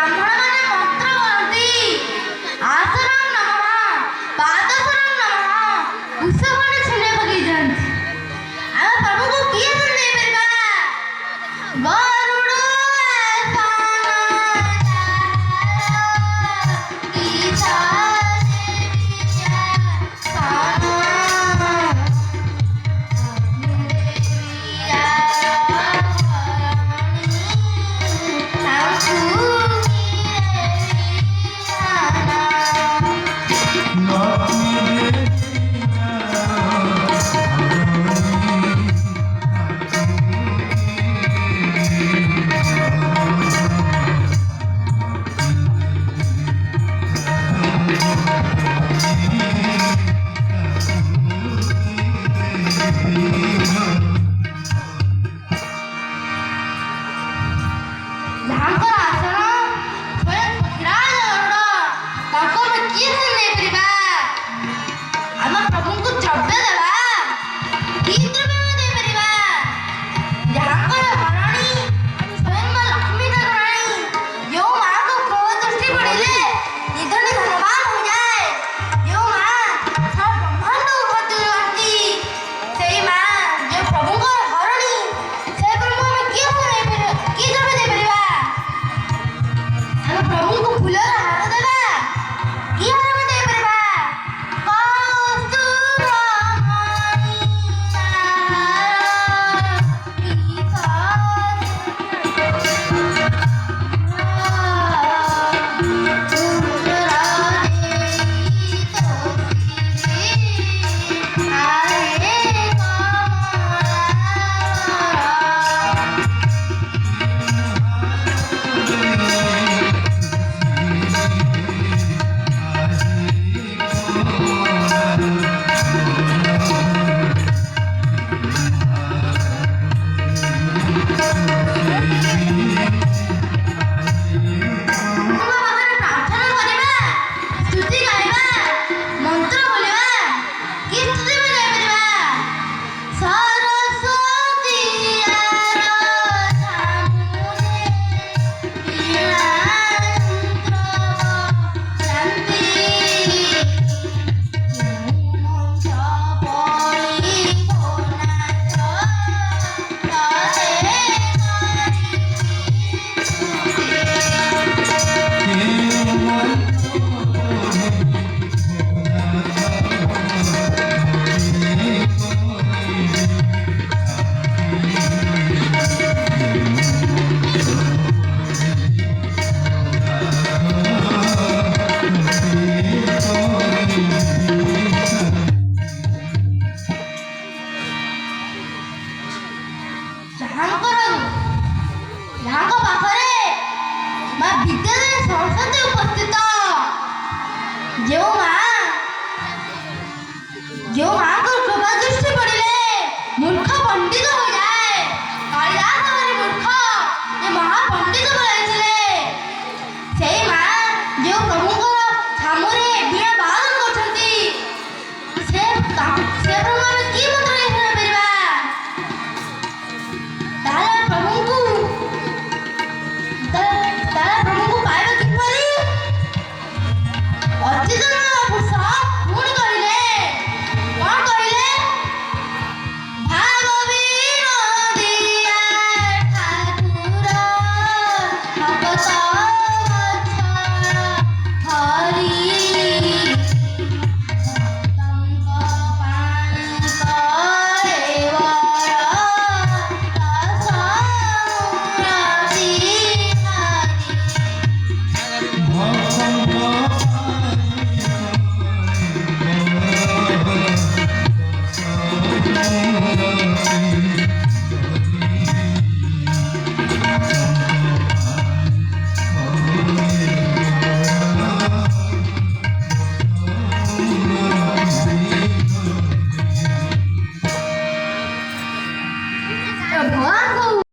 ବ୍ରାହ୍ମଣମାନେ ମନ୍ତ୍ର କରନ୍ତି। ଆସନଂ ନମଃ, ପାଦସନଂ ନମଃ, କୁଶଖଣ୍ଡ ଛିଣ୍ଡେ ପକେଇ ଯାଆନ୍ତି। ଆମେ ପ୍ରଭୁଙ୍କୁ କିଏ ଶୁଣେଇ ପାରିବା? ଗରୁଡ଼ ଯାହାଙ୍କର ଆସନ ସ୍ୱୟଂ ପକ୍ଷୀରାଜ ଗରୁଡ଼, ତାଙ୍କୁ ଆମେ କିଏ ଶୁଣେଇ ପାରିବା? ଆମ ପ୍ରଭୁଙ୍କୁ ଦ୍ରବ୍ୟ ଦେବା। କି ଦ୍ରବ୍ୟ ଆମେ ଦେଇପାରିବା? ଯାହାଙ୍କର ହରଣୀ ସ୍ୱୟଂ ମା ଲକ୍ଷ୍ମୀ ଠାକୁରାଣୀ, ଯେଉଁ ମାଆଙ୍କ କ୍ରୋଧ ଦୃଷ୍ଟି ପଡ଼ିଲେ ନିଧନି ଧନବାନ ହୋଇଯାଏ, ଯେଉଁ ମା ସାରା ବ୍ରହ୍ମାଣ୍ଡକୁ ଭର୍ତ୍ତି କରନ୍ତି, ସେଇ ମା ଯେଉଁ ପ୍ରଭୁଙ୍କର ହରଣୀ, ସେ ପ୍ରଭୁ ଆମେ କିଏ ଶୁଣେଇ ପାରିବା? କି ଦ୍ରବ୍ୟ ଦେଇପାରିବା? ଆମେ ପ୍ରଭୁଙ୍କୁ ଫୁଲର ହାର ଦେବା। କି ହାର ଆମେ ଦେଇପାରିବା? କସ୍ତୁରମଣି ଯାହାଙ୍କ ପାଖରେ ମା ବିଦ୍ୟାଦେବୀ ସରସ୍ୱତୀ ଉପସ୍ଥିତ, ଯେଉଁ